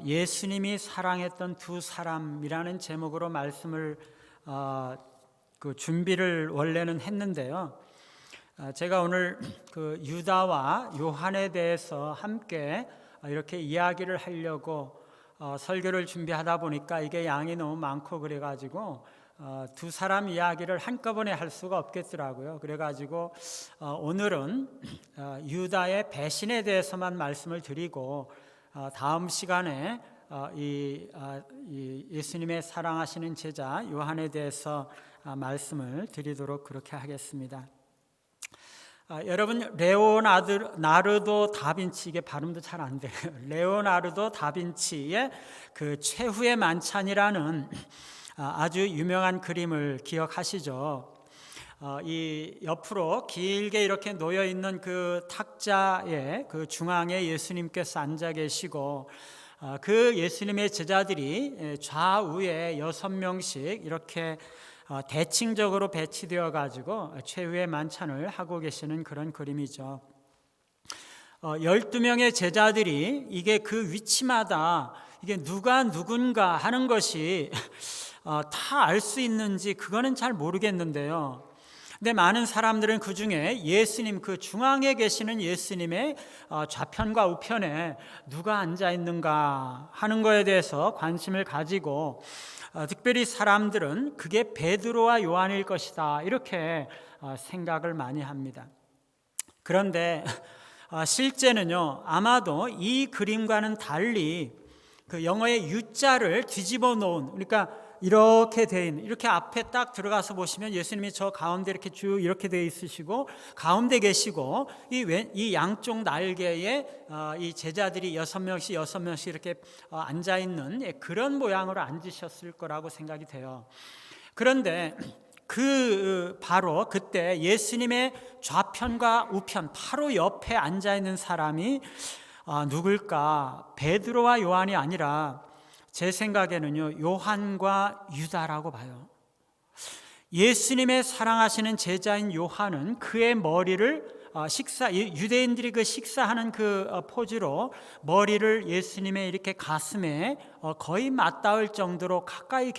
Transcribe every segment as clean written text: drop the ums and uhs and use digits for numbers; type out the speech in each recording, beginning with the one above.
예수님이 사랑했던 두 사람이라는 제목으로 말씀을 준비를 원래는 했는데요. 제가 오늘 유다와 요한에 대해서 함께 이렇게 이야기를 하려고 설교를 준비하다 보니까 이게 양이 너무 많고 그래가지고 두 사람 이야기를 한꺼번에 할 수가 없겠더라고요. 그래가지고 오늘은 유다의 배신에 대해서만 말씀을 드리고 다음 시간에 이 예수님의 사랑하시는 제자 요한에 대해서 말씀을 드리도록 그렇게 하겠습니다. 여러분, 레오나르도 다빈치, 이게 발음도 잘 안 돼요. 레오나르도 다빈치의 그 최후의 만찬이라는 아주 유명한 그림을 기억하시죠? 이 옆으로 길게 이렇게 놓여 있는 그 탁자의 그 중앙에 예수님께서 앉아 계시고 그 예수님의 제자들이 좌우에 6명씩 이렇게 대칭적으로 배치되어 가지고 최후의 만찬을 하고 계시는 그런 그림이죠. 12명의 제자들이 이게 그 위치마다 이게 누가 누군가 하는 것이 다 알 수 있는지 그거는 잘 모르겠는데요. 근데 많은 사람들은 그 중에 예수님, 그 중앙에 계시는 예수님의 좌편과 우편에 누가 앉아 있는가 하는 거에 대해서 관심을 가지고 특별히 사람들은 그게 베드로와 요한일 것이다 이렇게 생각을 많이 합니다. 그런데 실제는요, 아마도 이 그림과는 달리 그 영어의 U자를 뒤집어 놓은, 그러니까 이렇게 돼 있는, 이렇게 앞에 딱 들어가서 보시면 예수님이 저 가운데 이렇게 쭉 이렇게 돼 있으시고 가운데 계시고 이 양쪽 날개에 이 제자들이 6명씩 이렇게 앉아 있는 그런 모양으로 앉으셨을 거라고 생각이 돼요. 그런데 바로 그때 예수님의 좌편과 우편 바로 옆에 앉아 있는 사람이 누굴까? 베드로와 요한이 아니라 제 생각에는요, 요한과 유다라고 봐요. 예수님의 사랑하시는 제자인 요한은 그의 머리를 유대인들이 그 식사하는 그 포즈로 머리를 예수님의 이렇게 가슴에 거의 맞닿을 정도로 가까이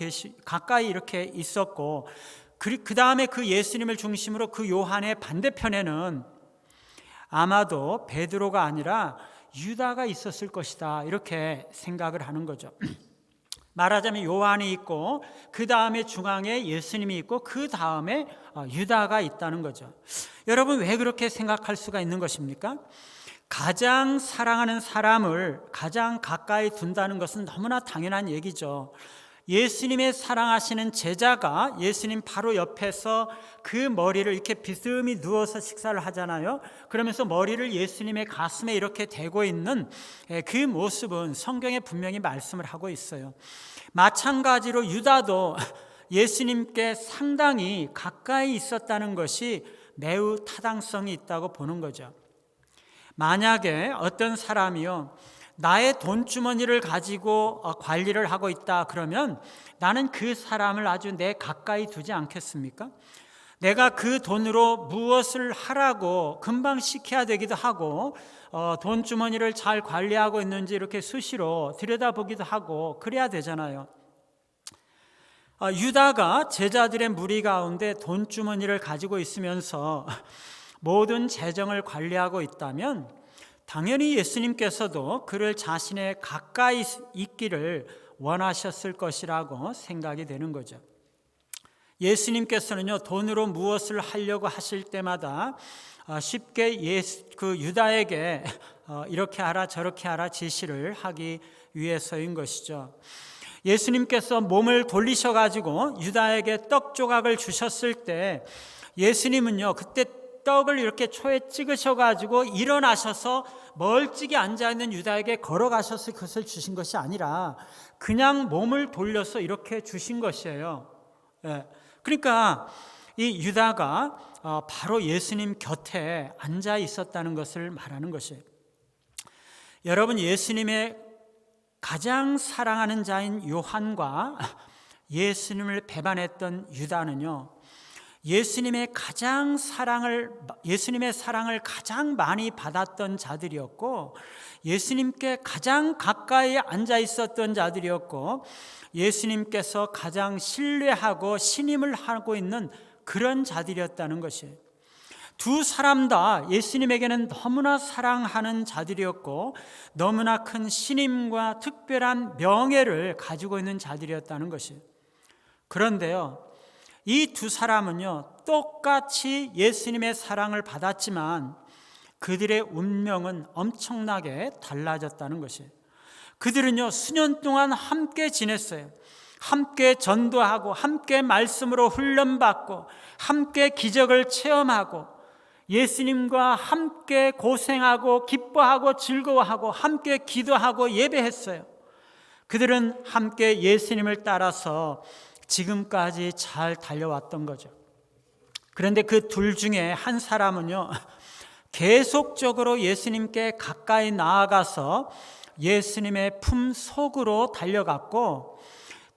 이렇게 있었고, 그 다음에 그 예수님을 중심으로 그 요한의 반대편에는 아마도 베드로가 아니라 유다가 있었을 것이다 이렇게 생각을 하는 거죠. 말하자면 요한이 있고 그 다음에 중앙에 예수님이 있고 그 다음에 유다가 있다는 거죠. 여러분, 왜 그렇게 생각할 수가 있는 것입니까? 가장 사랑하는 사람을 가장 가까이 둔다는 것은 너무나 당연한 얘기죠. 예수님의 사랑하시는 제자가 예수님 바로 옆에서 그 머리를 이렇게 비스듬히 누워서 식사를 하잖아요. 그러면서 머리를 예수님의 가슴에 이렇게 대고 있는 그 모습은 성경에 분명히 말씀을 하고 있어요. 마찬가지로 유다도 예수님께 상당히 가까이 있었다는 것이 매우 타당성이 있다고 보는 거죠. 만약에 어떤 사람이요, 나의 돈주머니를 가지고 관리를 하고 있다 그러면 나는 그 사람을 아주 내 가까이 두지 않겠습니까? 내가 그 돈으로 무엇을 하라고 금방 시켜야 되기도 하고 돈주머니를 잘 관리하고 있는지 이렇게 수시로 들여다보기도 하고 그래야 되잖아요. 유다가 제자들의 무리 가운데 돈주머니를 가지고 있으면서 모든 재정을 관리하고 있다면 당연히 예수님께서도 그를 자신의 가까이 있기를 원하셨을 것이라고 생각이 되는 거죠. 예수님께서는요, 돈으로 무엇을 하려고 하실 때마다 쉽게 유다에게 이렇게 하라 저렇게 하라 지시를 하기 위해서인 것이죠. 예수님께서 몸을 돌리셔가지고 유다에게 떡 조각을 주셨을 때 예수님은요, 그때 떡을 이렇게 초에 찍으셔가지고 일어나셔서 멀찍이 앉아있는 유다에게 걸어가셔서 그것을 주신 것이 아니라 그냥 몸을 돌려서 이렇게 주신 것이에요. 그러니까 이 유다가 바로 예수님 곁에 앉아 있었다는 것을 말하는 것이에요. 여러분, 예수님의 가장 사랑하는 자인 요한과 예수님을 배반했던 유다는요, 예수님의 사랑을 가장 많이 받았던 자들이었고, 예수님께 가장 가까이 앉아 있었던 자들이었고, 예수님께서 가장 신뢰하고 신임을 하고 있는 그런 자들이었다는 것이에요. 두 사람 다 예수님에게는 너무나 사랑하는 자들이었고, 너무나 큰 신임과 특별한 명예를 가지고 있는 자들이었다는 것이에요. 그런데요, 이 두 사람은요, 똑같이 예수님의 사랑을 받았지만 그들의 운명은 엄청나게 달라졌다는 것이에요. 그들은요, 수년 동안 함께 지냈어요. 함께 전도하고, 함께 말씀으로 훈련받고, 함께 기적을 체험하고, 예수님과 함께 고생하고, 기뻐하고, 즐거워하고, 함께 기도하고 예배했어요. 그들은 함께 예수님을 따라서 지금까지 잘 달려왔던 거죠. 그런데 그 둘 중에 한 사람은요, 계속적으로 예수님께 가까이 나아가서 예수님의 품 속으로 달려갔고,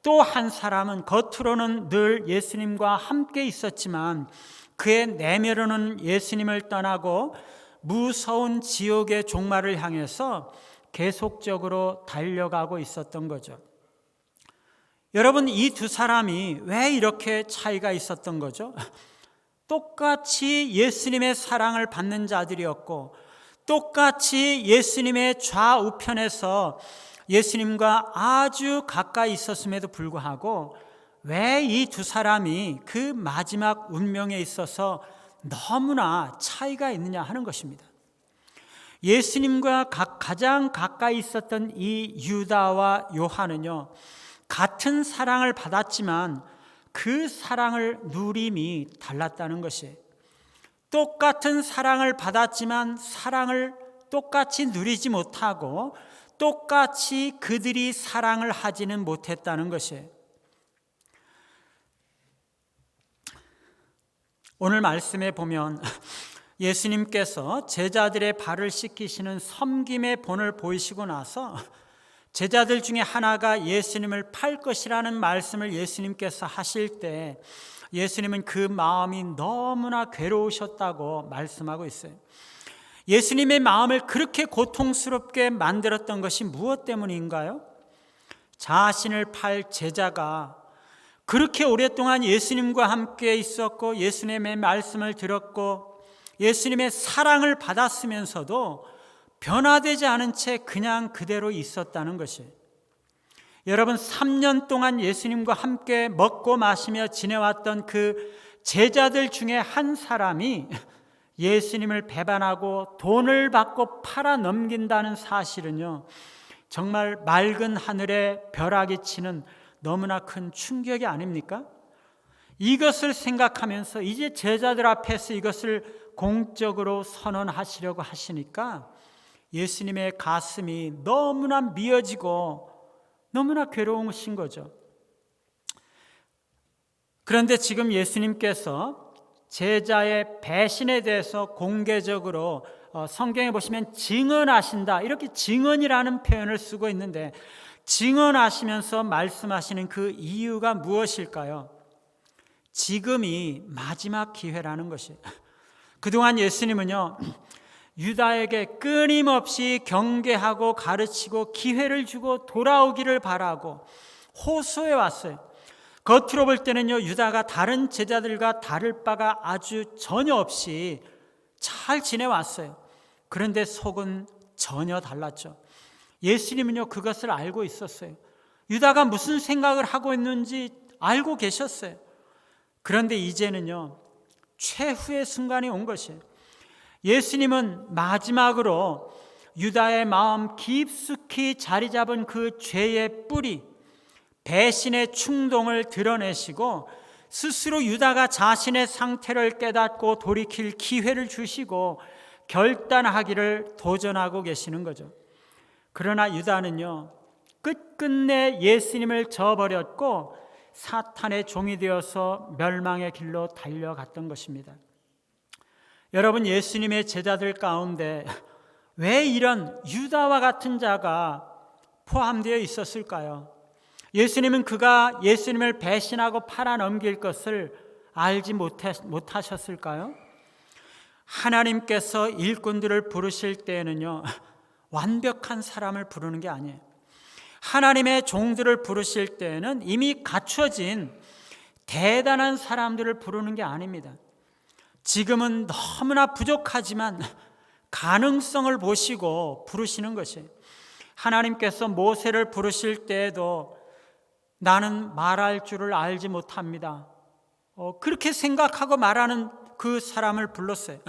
또 한 사람은 겉으로는 늘 예수님과 함께 있었지만 그의 내면으로는 예수님을 떠나고 무서운 지옥의 종말을 향해서 계속적으로 달려가고 있었던 거죠. 여러분, 이 두 사람이 왜 이렇게 차이가 있었던 거죠? 똑같이 예수님의 사랑을 받는 자들이었고, 똑같이 예수님의 좌우편에서 예수님과 아주 가까이 있었음에도 불구하고 왜 이 두 사람이 그 마지막 운명에 있어서 너무나 차이가 있느냐 하는 것입니다. 예수님과 가장 가까이 있었던 이 유다와 요한은요, 같은 사랑을 받았지만 그 사랑을 누림이 달랐다는 것이에요. 똑같은 사랑을 받았지만 사랑을 똑같이 누리지 못하고 똑같이 그들이 사랑을 하지는 못했다는 것이에요. 오늘 말씀에 보면 예수님께서 제자들의 발을 씻기시는 섬김의 본을 보이시고 나서 제자들 중에 하나가 예수님을 팔 것이라는 말씀을 예수님께서 하실 때 예수님은 그 마음이 너무나 괴로우셨다고 말씀하고 있어요. 예수님의 마음을 그렇게 고통스럽게 만들었던 것이 무엇 때문인가요? 자신을 팔 제자가 그렇게 오랫동안 예수님과 함께 있었고 예수님의 말씀을 들었고 예수님의 사랑을 받았으면서도 변화되지 않은 채 그냥 그대로 있었다는 것이에요. 여러분, 3년 동안 예수님과 함께 먹고 마시며 지내왔던 그 제자들 중에 한 사람이 예수님을 배반하고 돈을 받고 팔아 넘긴다는 사실은요, 정말 맑은 하늘에 벼락이 치는 너무나 큰 충격이 아닙니까? 이것을 생각하면서 이제 제자들 앞에서 이것을 공적으로 선언하시려고 하시니까 예수님의 가슴이 너무나 미어지고 너무나 괴로우신 거죠. 그런데 지금 예수님께서 제자의 배신에 대해서 공개적으로 성경에 보시면 증언하신다, 이렇게 증언이라는 표현을 쓰고 있는데, 증언하시면서 말씀하시는 그 이유가 무엇일까요? 지금이 마지막 기회라는 것이에요. 그동안 예수님은요, 유다에게 끊임없이 경계하고 가르치고 기회를 주고 돌아오기를 바라고 호소해 왔어요. 겉으로 볼 때는요, 유다가 다른 제자들과 다를 바가 아주 전혀 없이 잘 지내왔어요. 그런데 속은 전혀 달랐죠. 예수님은요, 그것을 알고 있었어요. 유다가 무슨 생각을 하고 있는지 알고 계셨어요. 그런데 이제는요, 최후의 순간이 온 것이에요. 예수님은 마지막으로 유다의 마음 깊숙이 자리 잡은 그 죄의 뿌리, 배신의 충동을 드러내시고 스스로 유다가 자신의 상태를 깨닫고 돌이킬 기회를 주시고 결단하기를 도전하고 계시는 거죠. 그러나 유다는요, 끝끝내 예수님을 저버렸고 사탄의 종이 되어서 멸망의 길로 달려갔던 것입니다. 여러분, 예수님의 제자들 가운데 왜 이런 유다와 같은 자가 포함되어 있었을까요? 예수님은 그가 예수님을 배신하고 팔아넘길 것을 알지 못하셨을까요? 하나님께서 일꾼들을 부르실 때에는요, 완벽한 사람을 부르는 게 아니에요. 하나님의 종들을 부르실 때에는 이미 갖춰진 대단한 사람들을 부르는 게 아닙니다. 지금은 너무나 부족하지만 가능성을 보시고 부르시는 것이에요. 하나님께서 모세를 부르실 때에도 나는 말할 줄을 알지 못합니다. 그렇게 생각하고 말하는 그 사람을 불렀어요.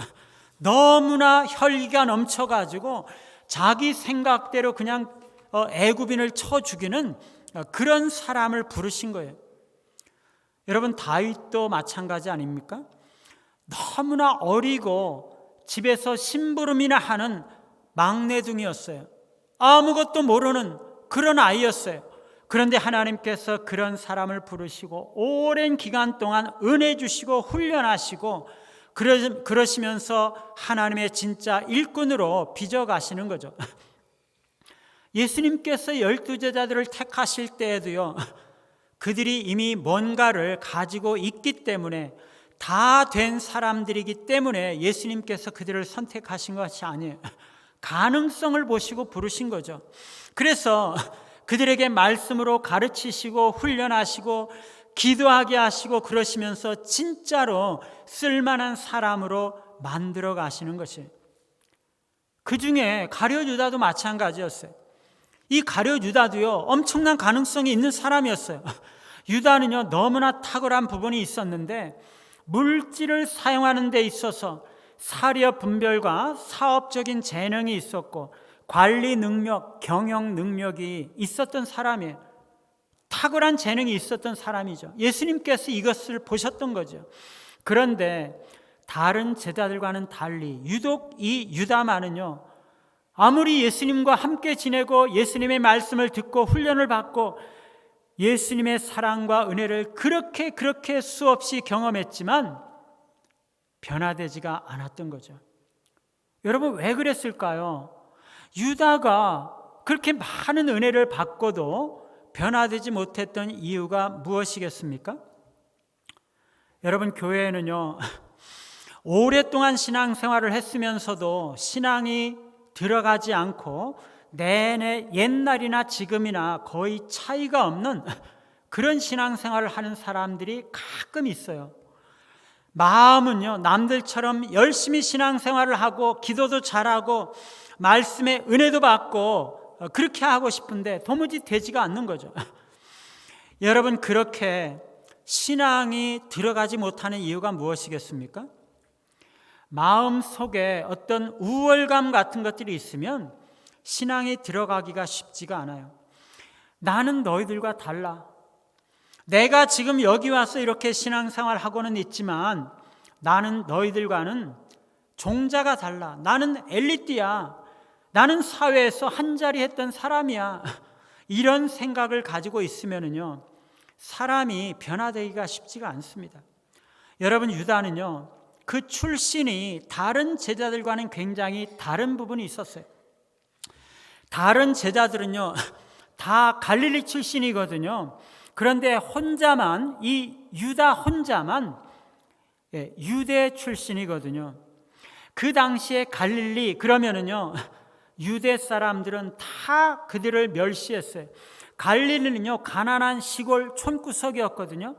너무나 혈기가 넘쳐가지고 자기 생각대로 그냥 애굽인을 쳐 죽이는 그런 사람을 부르신 거예요. 여러분, 다윗도 마찬가지 아닙니까? 너무나 어리고 집에서 심부름이나 하는 막내둥이였어요. 아무것도 모르는 그런 아이였어요. 그런데 하나님께서 그런 사람을 부르시고 오랜 기간 동안 은혜 주시고 훈련하시고 그러시면서 하나님의 진짜 일꾼으로 빚어가시는 거죠. 예수님께서 12제자들을 택하실 때에도요, 그들이 이미 뭔가를 가지고 있기 때문에 다 된 사람들이기 때문에 예수님께서 그들을 선택하신 것이 아니에요. 가능성을 보시고 부르신 거죠. 그래서 그들에게 말씀으로 가르치시고 훈련하시고 기도하게 하시고 그러시면서 진짜로 쓸만한 사람으로 만들어 가시는 것이에요. 그 중에 가룟 유다도 마찬가지였어요. 이 가룟 유다도요, 엄청난 가능성이 있는 사람이었어요. 유다는요, 너무나 탁월한 부분이 있었는데 물질을 사용하는 데 있어서 사려 분별과 사업적인 재능이 있었고 관리 능력, 경영 능력이 있었던 사람이에요. 탁월한 재능이 있었던 사람이죠. 예수님께서 이것을 보셨던 거죠. 그런데 다른 제자들과는 달리 유독 이 유다만은요, 아무리 예수님과 함께 지내고 예수님의 말씀을 듣고 훈련을 받고 예수님의 사랑과 은혜를 그렇게 수없이 경험했지만 변화되지가 않았던 거죠. 여러분, 왜 그랬을까요? 유다가 그렇게 많은 은혜를 받고도 변화되지 못했던 이유가 무엇이겠습니까? 여러분, 교회에는요, 오랫동안 신앙생활을 했으면서도 신앙이 들어가지 않고 내내 옛날이나 지금이나 거의 차이가 없는 그런 신앙생활을 하는 사람들이 가끔 있어요. 마음은요, 남들처럼 열심히 신앙생활을 하고 기도도 잘하고 말씀의 은혜도 받고 그렇게 하고 싶은데 도무지 되지가 않는 거죠. 여러분, 그렇게 신앙이 들어가지 못하는 이유가 무엇이겠습니까? 마음 속에 어떤 우월감 같은 것들이 있으면 신앙이 들어가기가 쉽지가 않아요. 나는 너희들과 달라. 내가 지금 여기 와서 이렇게 신앙생활하고는 있지만 나는 너희들과는 종자가 달라. 나는 엘리트야. 나는 사회에서 한자리 했던 사람이야. 이런 생각을 가지고 있으면요, 사람이 변화되기가 쉽지가 않습니다. 여러분, 유다는요, 그 출신이 다른 제자들과는 굉장히 다른 부분이 있었어요. 다른 제자들은요, 다 갈릴리 출신이거든요. 그런데 혼자만, 이 유다 혼자만 유대 출신이거든요. 그 당시에 갈릴리 그러면은요, 유대 사람들은 다 그들을 멸시했어요. 갈릴리는요, 가난한 시골 촌구석이었거든요.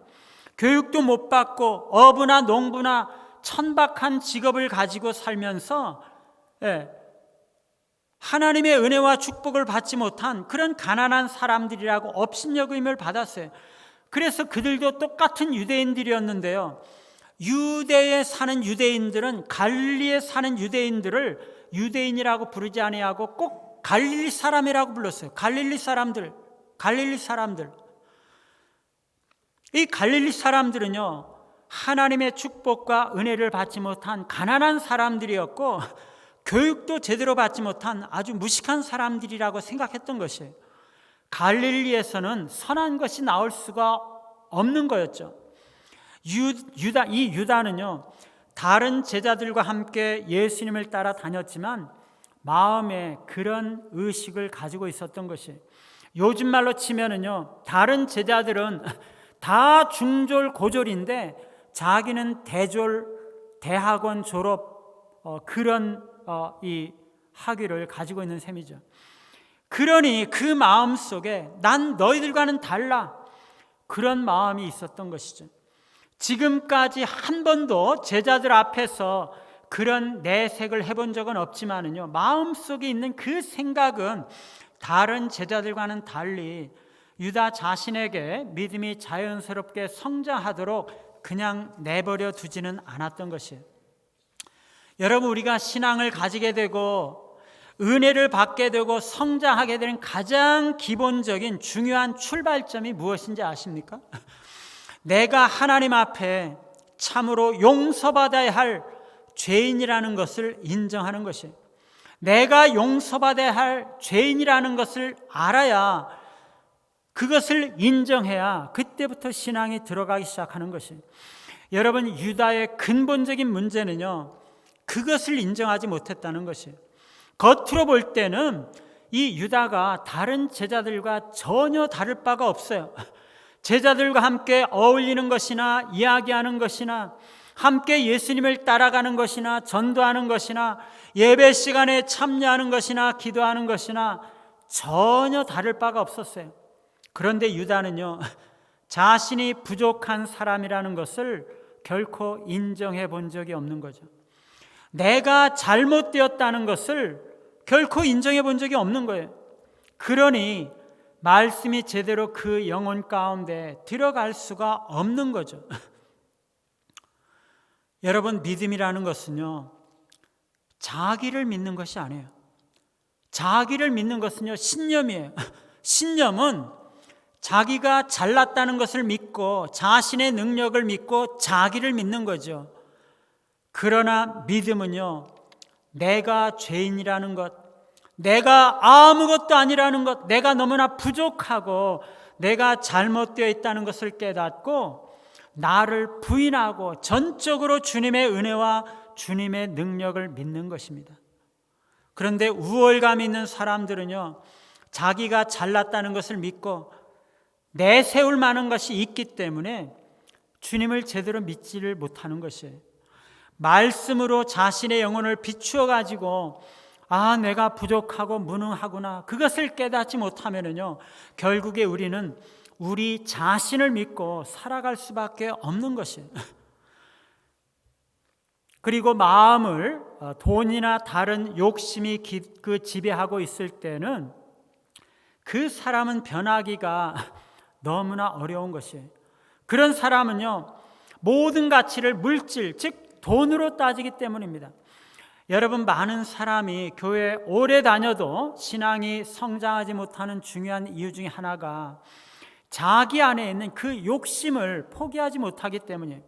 교육도 못 받고 어부나 농부나 천박한 직업을 가지고 살면서 하나님의 은혜와 축복을 받지 못한 그런 가난한 사람들이라고 업신여김을 받았어요. 그래서 그들도 똑같은 유대인들이었는데요, 유대에 사는 유대인들은 갈릴리에 사는 유대인들을 유대인이라고 부르지 아니하고 꼭 갈릴리 사람이라고 불렀어요. 갈릴리 사람들. 이 갈릴리 사람들은요, 하나님의 축복과 은혜를 받지 못한 가난한 사람들이었고 교육도 제대로 받지 못한 아주 무식한 사람들이라고 생각했던 것이에요. 갈릴리에서는 선한 것이 나올 수가 없는 거였죠. 이 유다는요, 다른 제자들과 함께 예수님을 따라 다녔지만 마음에 그런 의식을 가지고 있었던 것이에요. 요즘 말로 치면은요, 다른 제자들은 다 중졸 고졸인데 자기는 대학원 졸업 그런 이 학위를 가지고 있는 셈이죠. 그러니 그 마음 속에 난 너희들과는 달라, 그런 마음이 있었던 것이죠. 지금까지 한 번도 제자들 앞에서 그런 내색을 해본 적은 없지만은요, 마음속에 있는 그 생각은 다른 제자들과는 달리 유다 자신에게 믿음이 자연스럽게 성장하도록 그냥 내버려 두지는 않았던 것이에요. 여러분, 우리가 신앙을 가지게 되고 은혜를 받게 되고 성장하게 되는 가장 기본적인 중요한 출발점이 무엇인지 아십니까? 내가 하나님 앞에 참으로 용서받아야 할 죄인이라는 것을 인정하는 것이에요. 내가 용서받아야 할 죄인이라는 것을 알아야, 그것을 인정해야 그때부터 신앙이 들어가기 시작하는 것이에요. 여러분, 유다의 근본적인 문제는요, 그것을 인정하지 못했다는 것이에요. 겉으로 볼 때는 이 유다가 다른 제자들과 전혀 다를 바가 없어요. 제자들과 함께 어울리는 것이나 이야기하는 것이나 함께 예수님을 따라가는 것이나 전도하는 것이나 예배 시간에 참여하는 것이나 기도하는 것이나 전혀 다를 바가 없었어요. 그런데 유다는요, 자신이 부족한 사람이라는 것을 결코 인정해 본 적이 없는 거죠. 내가 잘못되었다는 것을 결코 인정해 본 적이 없는 거예요. 그러니 말씀이 제대로 그 영혼 가운데 들어갈 수가 없는 거죠. 여러분, 믿음이라는 것은요, 자기를 믿는 것이 아니에요. 자기를 믿는 것은요, 신념이에요. 신념은 자기가 잘났다는 것을 믿고 자신의 능력을 믿고 자기를 믿는 거죠. 그러나 믿음은요, 내가 죄인이라는 것, 내가 아무것도 아니라는 것, 내가 너무나 부족하고 내가 잘못되어 있다는 것을 깨닫고 나를 부인하고 전적으로 주님의 은혜와 주님의 능력을 믿는 것입니다. 그런데 우월감 있는 사람들은요, 자기가 잘났다는 것을 믿고 내세울 만한 것이 있기 때문에 주님을 제대로 믿지를 못하는 것이에요. 말씀으로 자신의 영혼을 비추어 가지고 내가 부족하고 무능하구나, 그것을 깨닫지 못하면은요, 결국에 우리는 우리 자신을 믿고 살아갈 수밖에 없는 것이에요. 그리고 마음을 돈이나 다른 욕심이 지배하고 있을 때는 그 사람은 변하기가 너무나 어려운 것이에요. 그런 사람은요, 모든 가치를 물질, 즉 돈으로 따지기 때문입니다. 여러분, 많은 사람이 교회에 오래 다녀도 신앙이 성장하지 못하는 중요한 이유 중에 하나가 자기 안에 있는 그 욕심을 포기하지 못하기 때문이에요.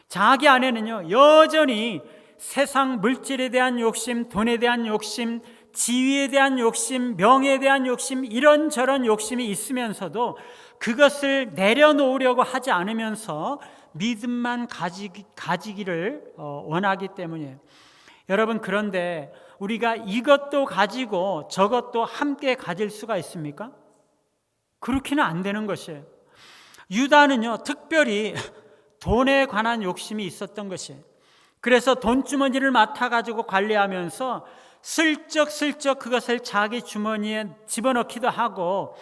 자기 안에는요, 여전히 세상 물질에 대한 욕심, 돈에 대한 욕심, 지위에 대한 욕심, 명예에 대한 욕심, 이런저런 욕심이 있으면서도 그것을 내려놓으려고 하지 않으면서 믿음만 가지기를 원하기 때문이에요. 여러분, 그런데 우리가 이것도 가지고 저것도 함께 가질 수가 있습니까? 그렇게는 안 되는 것이에요. 유다는요, 특별히 돈에 관한 욕심이 있었던 것이에요. 그래서 돈주머니를 맡아가지고 관리하면서 슬쩍슬쩍 그것을 자기 주머니에 집어넣기도 하고,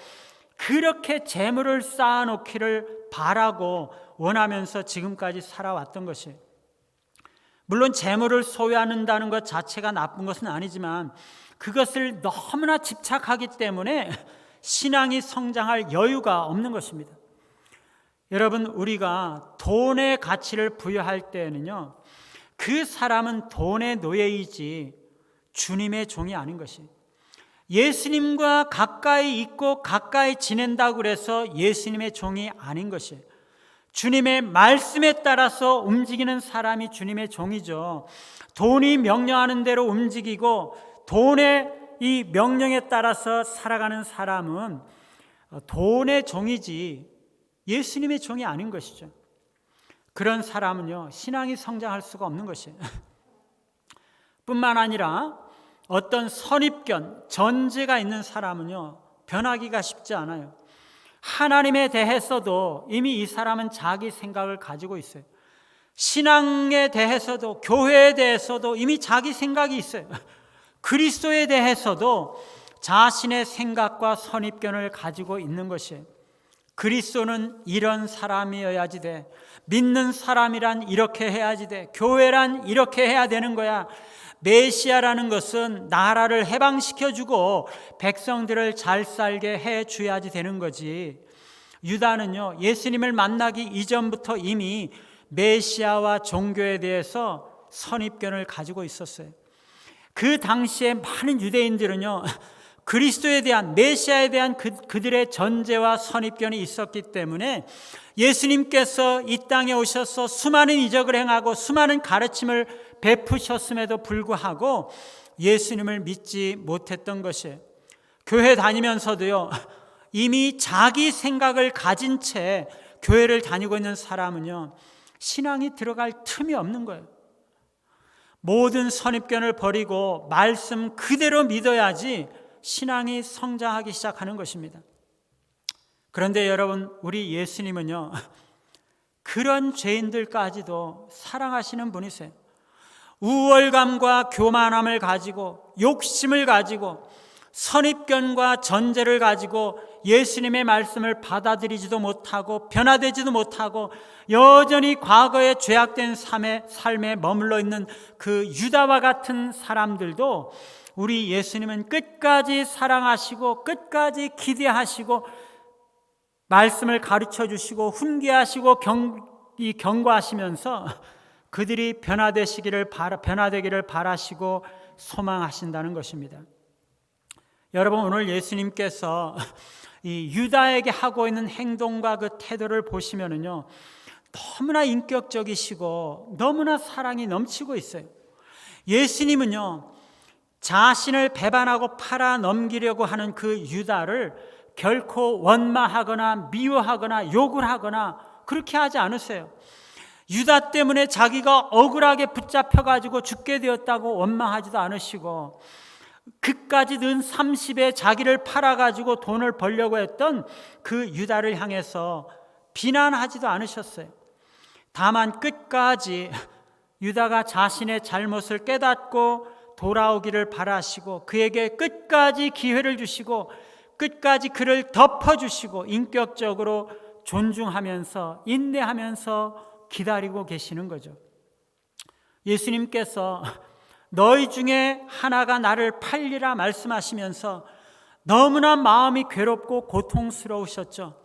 그렇게 재물을 쌓아놓기를 바라고 원하면서 지금까지 살아왔던 것이에요. 물론 재물을 소유한다는 것 자체가 나쁜 것은 아니지만 그것을 너무나 집착하기 때문에 신앙이 성장할 여유가 없는 것입니다. 여러분, 우리가 돈의 가치를 부여할 때에는요, 그 사람은 돈의 노예이지 주님의 종이 아닌 것이에요. 예수님과 가까이 있고 가까이 지낸다고 해서 예수님의 종이 아닌 것이에요. 주님의 말씀에 따라서 움직이는 사람이 주님의 종이죠. 돈이 명령하는 대로 움직이고 돈의 이 명령에 따라서 살아가는 사람은 돈의 종이지 예수님의 종이 아닌 것이죠. 그런 사람은요, 신앙이 성장할 수가 없는 것이에요. 뿐만 아니라 어떤 선입견, 전제가 있는 사람은요, 변하기가 쉽지 않아요. 하나님에 대해서도 이미 이 사람은 자기 생각을 가지고 있어요. 신앙에 대해서도 교회에 대해서도 이미 자기 생각이 있어요. 그리스도에 대해서도 자신의 생각과 선입견을 가지고 있는 것이에요. 그리스도는 이런 사람이어야지 돼. 믿는 사람이란 이렇게 해야지 돼. 교회란 이렇게 해야 되는 거야. 메시아라는 것은 나라를 해방시켜주고 백성들을 잘 살게 해줘야지 되는 거지. 유다는요, 예수님을 만나기 이전부터 이미 메시아와 종교에 대해서 선입견을 가지고 있었어요. 그 당시에 많은 유대인들은요, 그리스도에 대한, 메시아에 대한 그들의 전제와 선입견이 있었기 때문에 예수님께서 이 땅에 오셔서 수많은 이적을 행하고 수많은 가르침을 베푸셨음에도 불구하고 예수님을 믿지 못했던 것이에요. 교회 다니면서도요, 이미 자기 생각을 가진 채 교회를 다니고 있는 사람은요, 신앙이 들어갈 틈이 없는 거예요. 모든 선입견을 버리고 말씀 그대로 믿어야지 신앙이 성장하기 시작하는 것입니다. 그런데 여러분, 우리 예수님은요, 그런 죄인들까지도 사랑하시는 분이세요. 우월감과 교만함을 가지고, 욕심을 가지고, 선입견과 전제를 가지고 예수님의 말씀을 받아들이지도 못하고 변화되지도 못하고 여전히 과거의 죄악된 삶에 머물러 있는 그 유다와 같은 사람들도 우리 예수님은 끝까지 사랑하시고 끝까지 기대하시고 말씀을 가르쳐 주시고 훈계하시고 경고하시면서 그들이 변화되기를 바라시고 소망하신다는 것입니다. 여러분, 오늘 예수님께서 이 유다에게 하고 있는 행동과 그 태도를 보시면은요, 너무나 인격적이시고 너무나 사랑이 넘치고 있어요. 예수님은요, 자신을 배반하고 팔아 넘기려고 하는 그 유다를 결코 원망하거나 미워하거나 욕을 하거나 그렇게 하지 않으세요. 유다 때문에 자기가 억울하게 붙잡혀가지고 죽게 되었다고 원망하지도 않으시고, 그까지 는 30에 자기를 팔아가지고 돈을 벌려고 했던 그 유다를 향해서 비난하지도 않으셨어요. 다만 끝까지 유다가 자신의 잘못을 깨닫고 돌아오기를 바라시고 그에게 끝까지 기회를 주시고 끝까지 그를 덮어주시고 인격적으로 존중하면서 인내하면서 기다리고 계시는 거죠. 예수님께서 너희 중에 하나가 나를 팔리라 말씀하시면서 너무나 마음이 괴롭고 고통스러우셨죠.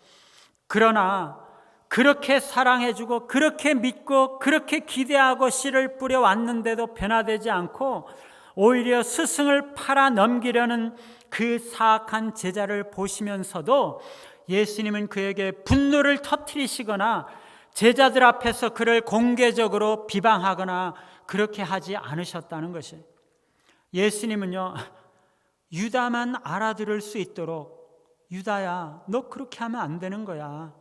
그러나 그렇게 사랑해주고 그렇게 믿고 그렇게 기대하고 씨를 뿌려왔는데도 변화되지 않고 오히려 스승을 팔아 넘기려는 그 사악한 제자를 보시면서도 예수님은 그에게 분노를 터뜨리시거나 제자들 앞에서 그를 공개적으로 비방하거나 그렇게 하지 않으셨다는 것이에요. 예수님은요, 유다만 알아들을 수 있도록 유다야, 너 그렇게 하면 안 되는 거야.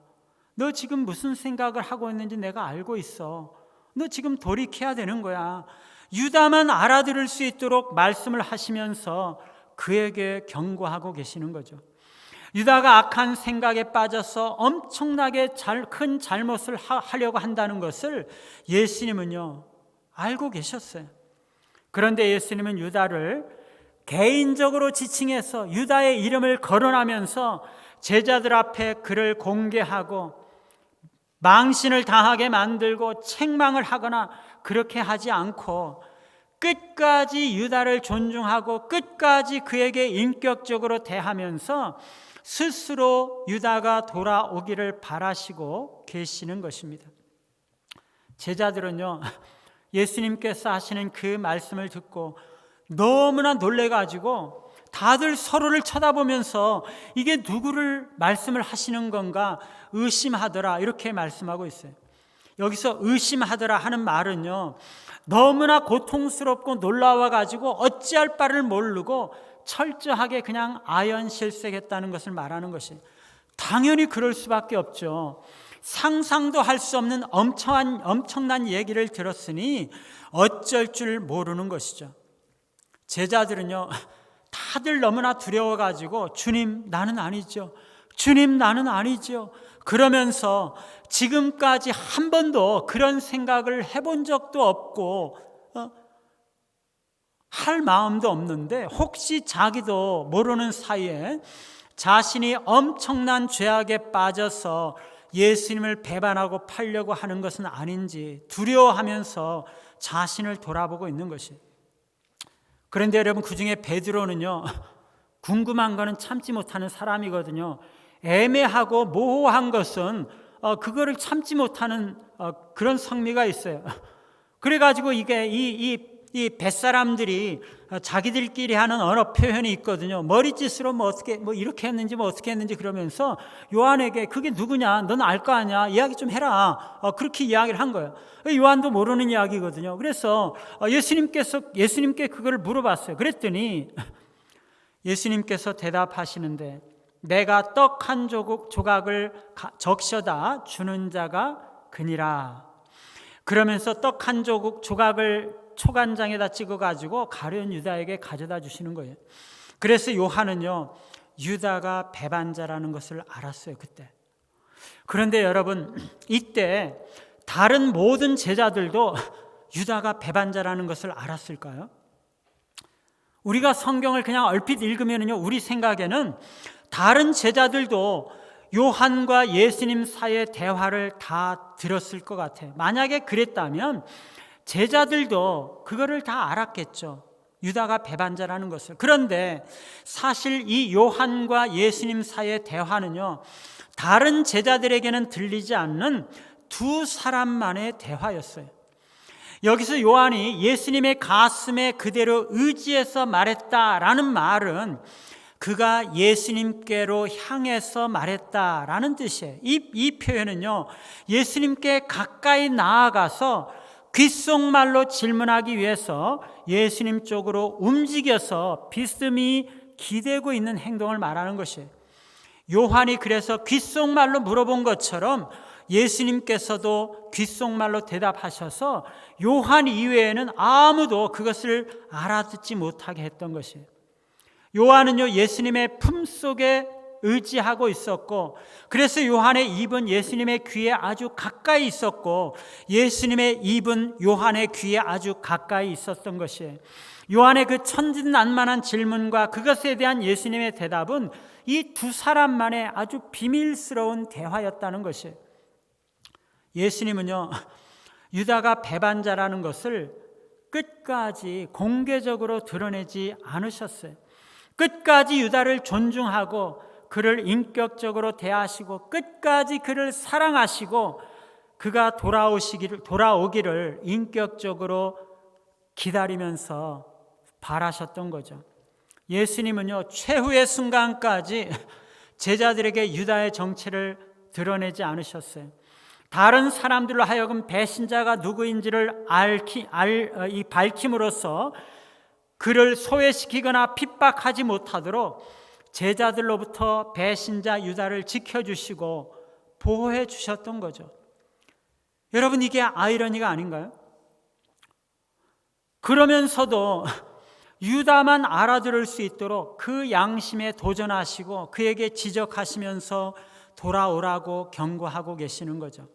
너 지금 무슨 생각을 하고 있는지 내가 알고 있어. 너 지금 돌이켜야 되는 거야. 유다만 알아들을 수 있도록 말씀을 하시면서 그에게 경고하고 계시는 거죠. 유다가 악한 생각에 빠져서 엄청나게 큰 잘못을 하려고 한다는 것을 예수님은요, 알고 계셨어요. 그런데 예수님은 유다를 개인적으로 지칭해서 유다의 이름을 거론하면서 제자들 앞에 그를 공개하고 망신을 당하게 만들고 책망을 하거나 그렇게 하지 않고 끝까지 유다를 존중하고 끝까지 그에게 인격적으로 대하면서 스스로 유다가 돌아오기를 바라시고 계시는 것입니다. 제자들은요, 예수님께서 하시는 그 말씀을 듣고 너무나 놀래가지고 다들 서로를 쳐다보면서 이게 누구를 말씀을 하시는 건가 의심하더라, 이렇게 말씀하고 있어요. 여기서 의심하더라 하는 말은요, 너무나 고통스럽고 놀라워가지고 어찌할 바를 모르고 철저하게 그냥 아연실색했다는 것을 말하는 것이에요. 당연히 그럴 수밖에 없죠. 상상도 할 수 없는 엄청난 얘기를 들었으니 어쩔 줄 모르는 것이죠. 제자들은요, 다들 너무나 두려워가지고 주님, 나는 아니죠. 주님, 나는 아니죠. 그러면서 지금까지 한 번도 그런 생각을 해본 적도 없고 할 마음도 없는데, 혹시 자기도 모르는 사이에 자신이 엄청난 죄악에 빠져서 예수님을 배반하고 팔려고 하는 것은 아닌지 두려워하면서 자신을 돌아보고 있는 것이에요. 그런데 여러분, 그 중에 베드로는요, 궁금한 거는 참지 못하는 사람이거든요. 애매하고 모호한 것은 그거를 참지 못하는 그런 성미가 있어요. 그래가지고 이게 이 뱃사람들이 자기들끼리 하는 언어 표현이 있거든요. 머리짓으로 뭐 이렇게 했는지 뭐 어떻게 했는지 그러면서 요한에게 그게 누구냐, 넌 알 거 아니야, 이야기 좀 해라, 그렇게 이야기를 한 거예요. 요한도 모르는 이야기거든요. 그래서 예수님께 그걸 물어봤어요. 그랬더니 예수님께서 대답하시는데, 내가 떡 한 조각을 적셔다 주는 자가 그니라. 그러면서 떡 한 조각을 초간장에다 찍어가지고 가룟 유다에게 가져다 주시는 거예요. 그래서 요한은요, 유다가 배반자라는 것을 알았어요, 그때. 그런데 여러분, 이때 다른 모든 제자들도 유다가 배반자라는 것을 알았을까요? 우리가 성경을 그냥 얼핏 읽으면요, 우리 생각에는 다른 제자들도 요한과 예수님 사이의 대화를 다 들었을 것 같아요. 만약에 그랬다면 제자들도 그거를 다 알았겠죠, 유다가 배반자라는 것을. 그런데 사실 이 요한과 예수님 사이의 대화는요, 다른 제자들에게는 들리지 않는 두 사람만의 대화였어요. 여기서 요한이 예수님의 가슴에 그대로 의지해서 말했다라는 말은 그가 예수님께로 향해서 말했다라는 뜻이에요. 이 표현은요, 예수님께 가까이 나아가서 귓속말로 질문하기 위해서 예수님 쪽으로 움직여서 비스듬히 기대고 있는 행동을 말하는 것이에요. 요한이 그래서 귓속말로 물어본 것처럼 예수님께서도 귓속말로 대답하셔서 요한 이외에는 아무도 그것을 알아듣지 못하게 했던 것이에요. 요한은요, 예수님의 품속에 의지하고 있었고, 그래서 요한의 입은 예수님의 귀에 아주 가까이 있었고, 예수님의 입은 요한의 귀에 아주 가까이 있었던 것이에요. 요한의 그 천진난만한 질문과 그것에 대한 예수님의 대답은 이 두 사람만의 아주 비밀스러운 대화였다는 것이에요. 예수님은요, 유다가 배반자라는 것을 끝까지 공개적으로 드러내지 않으셨어요. 끝까지 유다를 존중하고 그를 인격적으로 대하시고 끝까지 그를 사랑하시고 그가 돌아오기를 인격적으로 기다리면서 바라셨던 거죠. 예수님은요, 최후의 순간까지 제자들에게 유다의 정체를 드러내지 않으셨어요. 다른 사람들로 하여금 배신자가 누구인지를 밝힘으로써 그를 소외시키거나 핍박하지 못하도록 제자들로부터 배신자 유다를 지켜주시고 보호해 주셨던 거죠. 여러분, 이게 아이러니가 아닌가요? 그러면서도 유다만 알아들을 수 있도록 그 양심에 도전하시고 그에게 지적하시면서 돌아오라고 경고하고 계시는 거죠.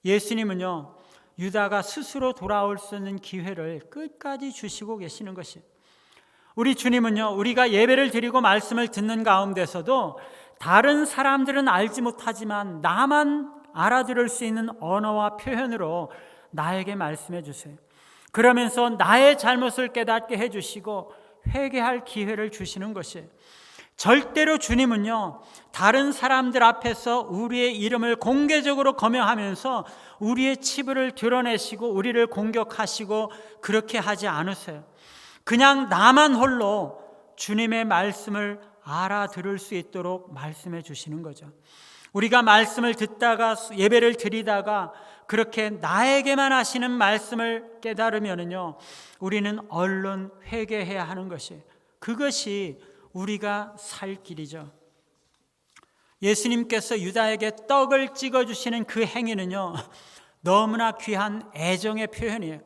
예수님은요, 유다가 스스로 돌아올 수 있는 기회를 끝까지 주시고 계시는 것이에요. 우리 주님은요, 우리가 예배를 드리고 말씀을 듣는 가운데서도 다른 사람들은 알지 못하지만 나만 알아들을 수 있는 언어와 표현으로 나에게 말씀해 주세요. 그러면서 나의 잘못을 깨닫게 해주시고 회개할 기회를 주시는 것이에요. 절대로 주님은요, 다른 사람들 앞에서 우리의 이름을 공개적으로 거명하면서 우리의 치부를 드러내시고 우리를 공격하시고 그렇게 하지 않으세요. 그냥 나만 홀로 주님의 말씀을 알아들을 수 있도록 말씀해 주시는 거죠. 우리가 말씀을 듣다가 예배를 드리다가 그렇게 나에게만 하시는 말씀을 깨달으면요, 우리는 얼른 회개해야 하는 것이에요. 그것이 우리가 살 길이죠. 예수님께서 유다에게 떡을 찍어주시는 그 행위는요, 너무나 귀한 애정의 표현이에요.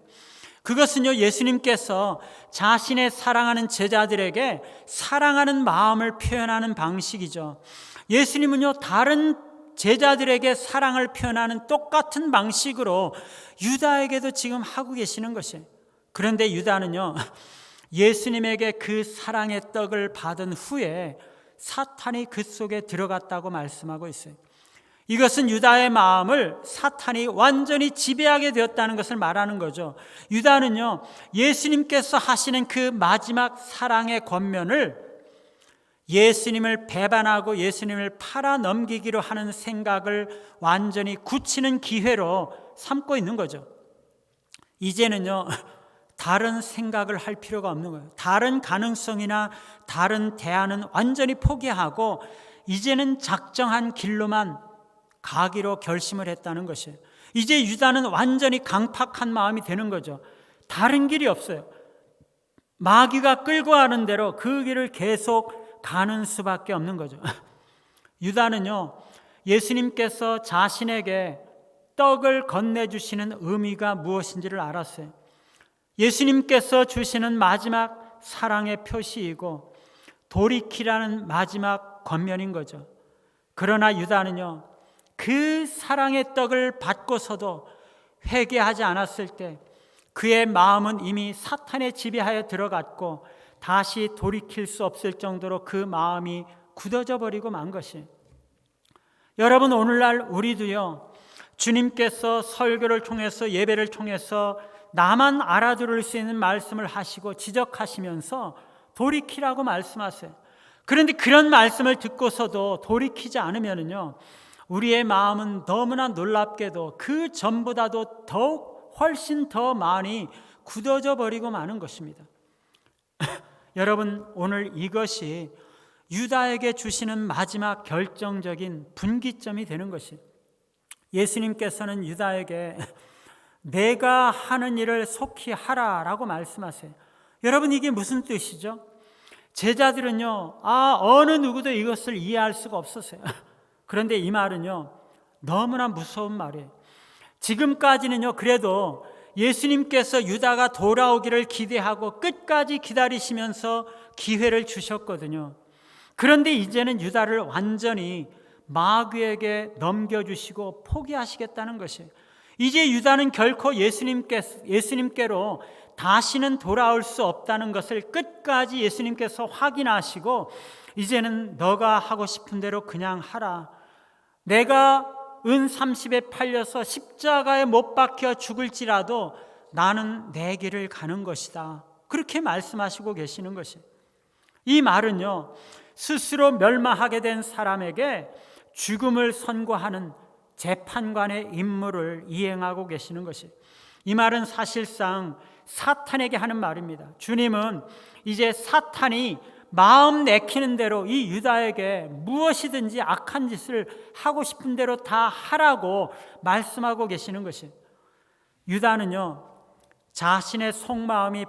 그것은요, 예수님께서 자신의 사랑하는 제자들에게 사랑하는 마음을 표현하는 방식이죠. 예수님은요, 다른 제자들에게 사랑을 표현하는 똑같은 방식으로 유다에게도 지금 하고 계시는 것이에요. 그런데 유다는요, 예수님에게 그 사랑의 떡을 받은 후에 사탄이 그 속에 들어갔다고 말씀하고 있어요. 이것은 유다의 마음을 사탄이 완전히 지배하게 되었다는 것을 말하는 거죠. 유다는요, 예수님께서 하시는 그 마지막 사랑의 권면을 예수님을 배반하고 예수님을 팔아넘기기로 하는 생각을 완전히 굳히는 기회로 삼고 있는 거죠. 이제는요, 다른 생각을 할 필요가 없는 거예요. 다른 가능성이나 다른 대안은 완전히 포기하고 이제는 작정한 길로만 가기로 결심을 했다는 것이에요. 이제 유다는 완전히 강팍한 마음이 되는 거죠. 다른 길이 없어요. 마귀가 끌고 가는 대로 그 길을 계속 가는 수밖에 없는 거죠. 유다는요, 예수님께서 자신에게 떡을 건네주시는 의미가 무엇인지를 알았어요. 예수님께서 주시는 마지막 사랑의 표시이고 돌이키라는 마지막 권면인 거죠. 그러나 유다는요, 그 사랑의 떡을 받고서도 회개하지 않았을 때 그의 마음은 이미 사탄의 지배하에 들어갔고 다시 돌이킬 수 없을 정도로 그 마음이 굳어져 버리고 만 것이. 여러분, 오늘날 우리도요, 주님께서 설교를 통해서 예배를 통해서 나만 알아들을 수 있는 말씀을 하시고 지적하시면서 돌이키라고 말씀하세요. 그런데 그런 말씀을 듣고서도 돌이키지 않으면요, 우리의 마음은 너무나 놀랍게도 그 전보다도 더욱 훨씬 더 많이 굳어져 버리고 마는 것입니다. 여러분, 오늘 이것이 유다에게 주시는 마지막 결정적인 분기점이 되는 것이, 예수님께서는 유다에게 내가 하는 일을 속히 하라라고 말씀하세요. 여러분, 이게 무슨 뜻이죠? 제자들은요, 어느 누구도 이것을 이해할 수가 없었어요. 그런데 이 말은요, 너무나 무서운 말이에요. 지금까지는요, 그래도 예수님께서 유다가 돌아오기를 기대하고 끝까지 기다리시면서 기회를 주셨거든요. 그런데 이제는 유다를 완전히 마귀에게 넘겨주시고 포기하시겠다는 것이에요. 이제 유다는 결코 예수님께로 다시는 돌아올 수 없다는 것을 끝까지 예수님께서 확인하시고 이제는 너가 하고 싶은 대로 그냥 하라. 내가 은 30에 팔려서 십자가에 못 박혀 죽을지라도 나는 내 길을 가는 것이다. 그렇게 말씀하시고 계시는 것이에요. 이 말은요, 스스로 멸망하게 된 사람에게 죽음을 선고하는 재판관의 임무를 이행하고 계시는 것이에요. 이 말은 사실상 사탄에게 하는 말입니다. 주님은 이제 사탄이 마음 내키는 대로 이 유다에게 무엇이든지 악한 짓을 하고 싶은 대로 다 하라고 말씀하고 계시는 것이에요. 유다는요, 자신의 속마음이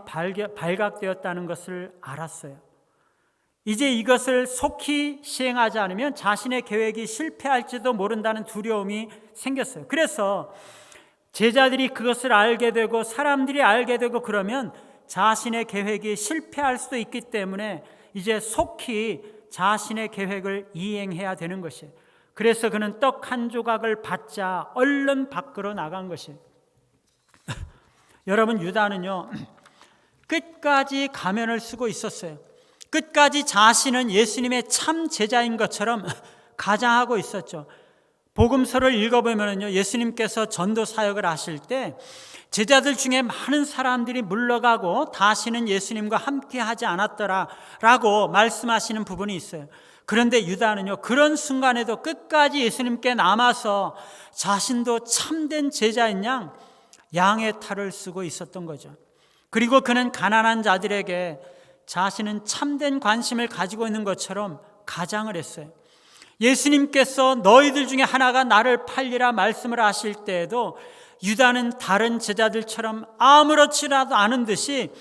발각되었다는 것을 알았어요. 이제 이것을 속히 시행하지 않으면 자신의 계획이 실패할지도 모른다는 두려움이 생겼어요. 그래서 제자들이 그것을 알게 되고 사람들이 알게 되고 그러면 자신의 계획이 실패할 수도 있기 때문에 이제 속히 자신의 계획을 이행해야 되는 것이에요. 그래서 그는 떡 한 조각을 받자 얼른 밖으로 나간 것이에요. 여러분, 유다는요, 끝까지 가면을 쓰고 있었어요. 끝까지 자신은 예수님의 참 제자인 것처럼 가장하고 있었죠. 복음서를 읽어보면요, 예수님께서 전도 사역을 하실 때 제자들 중에 많은 사람들이 물러가고 다시는 예수님과 함께 하지 않았더라라고 말씀하시는 부분이 있어요. 그런데 유다는요, 그런 순간에도 끝까지 예수님께 남아서 자신도 참된 제자인 양 양의 탈을 쓰고 있었던 거죠. 그리고 그는 가난한 자들에게 자신은 참된 관심을 가지고 있는 것처럼 가장을 했어요. 예수님께서 너희들 중에 하나가 나를 팔리라 말씀을 하실 때에도 유다는 다른 제자들처럼 아무렇지라도 않은 듯이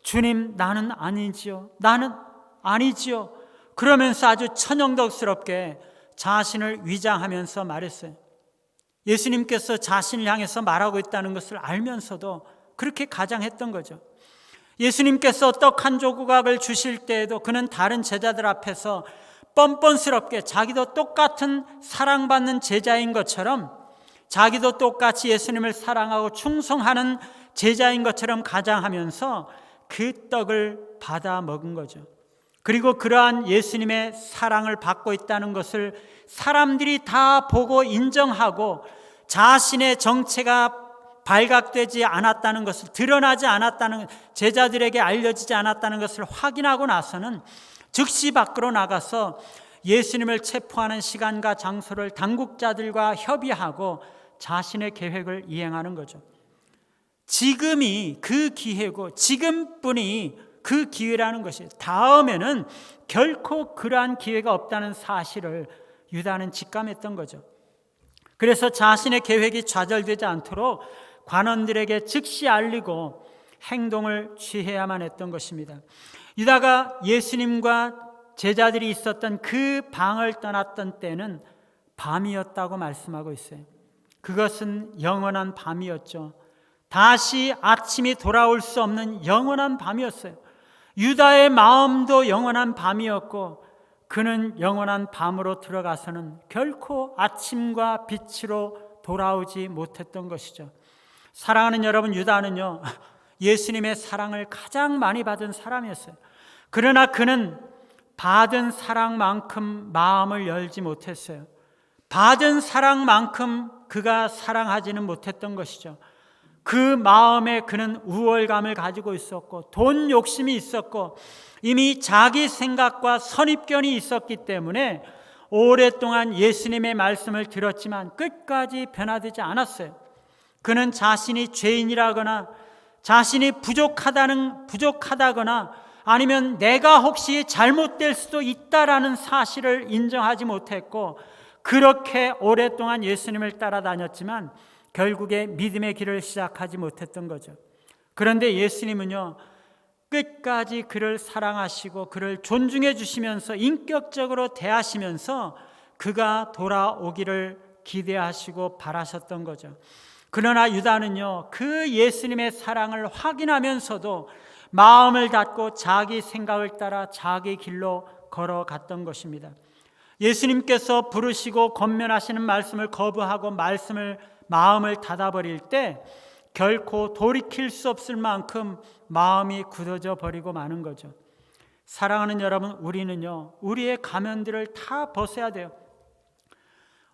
주님, 나는 아니지요, 나는 아니지요 그러면서 아주 천연덕스럽게 자신을 위장하면서 말했어요. 예수님께서 자신을 향해서 말하고 있다는 것을 알면서도 그렇게 가장했던 거죠. 예수님께서 떡 한 조각을 주실 때에도 그는 다른 제자들 앞에서 뻔뻔스럽게 자기도 똑같은 사랑받는 제자인 것처럼, 자기도 똑같이 예수님을 사랑하고 충성하는 제자인 것처럼 가장하면서 그 떡을 받아 먹은 거죠. 그리고 그러한 예수님의 사랑을 받고 있다는 것을 사람들이 다 보고 인정하고 자신의 정체가 발각되지 않았다는 것을, 드러나지 않았다는, 제자들에게 알려지지 않았다는 것을 확인하고 나서는 즉시 밖으로 나가서 예수님을 체포하는 시간과 장소를 당국자들과 협의하고 자신의 계획을 이행하는 거죠. 지금이 그 기회고 지금뿐이 그 기회라는 것이, 다음에는 결코 그러한 기회가 없다는 사실을 유다는 직감했던 거죠. 그래서 자신의 계획이 좌절되지 않도록 관원들에게 즉시 알리고 행동을 취해야만 했던 것입니다. 유다가 예수님과 제자들이 있었던 그 방을 떠났던 때는 밤이었다고 말씀하고 있어요. 그것은 영원한 밤이었죠. 다시 아침이 돌아올 수 없는 영원한 밤이었어요. 유다의 마음도 영원한 밤이었고, 그는 영원한 밤으로 들어가서는 결코 아침과 빛으로 돌아오지 못했던 것이죠. 사랑하는 여러분, 유다는요, 예수님의 사랑을 가장 많이 받은 사람이었어요. 그러나 그는 받은 사랑만큼 마음을 열지 못했어요. 받은 사랑만큼 그가 사랑하지는 못했던 것이죠. 그 마음에 그는 우월감을 가지고 있었고, 돈 욕심이 있었고, 이미 자기 생각과 선입견이 있었기 때문에 오랫동안 예수님의 말씀을 들었지만 끝까지 변화되지 않았어요. 그는 자신이 죄인이라거나 자신이 부족하다거나 아니면 내가 혹시 잘못될 수도 있다라는 사실을 인정하지 못했고, 그렇게 오랫동안 예수님을 따라다녔지만 결국에 믿음의 길을 시작하지 못했던 거죠. 그런데 예수님은요, 끝까지 그를 사랑하시고 그를 존중해 주시면서 인격적으로 대하시면서 그가 돌아오기를 기대하시고 바라셨던 거죠. 그러나 유다는요, 그 예수님의 사랑을 확인하면서도 마음을 닫고 자기 생각을 따라 자기 길로 걸어갔던 것입니다. 예수님께서 부르시고 권면하시는 말씀을 거부하고 마음을 닫아버릴 때 결코 돌이킬 수 없을 만큼 마음이 굳어져 버리고 마는 거죠. 사랑하는 여러분, 우리는요, 우리의 가면들을 다 벗어야 돼요.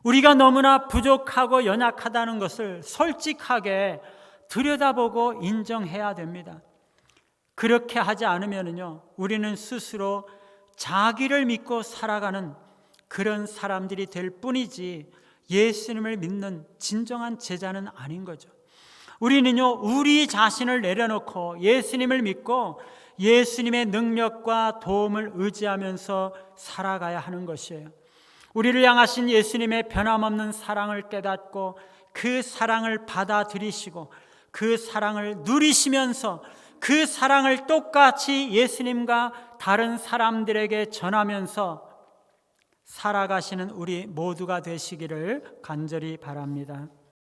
우리가 너무나 부족하고 연약하다는 것을 솔직하게 들여다보고 인정해야 됩니다. 그렇게 하지 않으면요, 우리는 스스로 자기를 믿고 살아가는 그런 사람들이 될 뿐이지 예수님을 믿는 진정한 제자는 아닌 거죠. 우리는요, 우리 자신을 내려놓고 예수님을 믿고 예수님의 능력과 도움을 의지하면서 살아가야 하는 것이에요. 우리를 향하신 예수님의 변함없는 사랑을 깨닫고 그 사랑을 받아들이시고 그 사랑을 누리시면서 그 사랑을 똑같이 예수님과 다른 사람들에게 전하면서 살아가시는 우리 모두가 되시기를 간절히 바랍니다.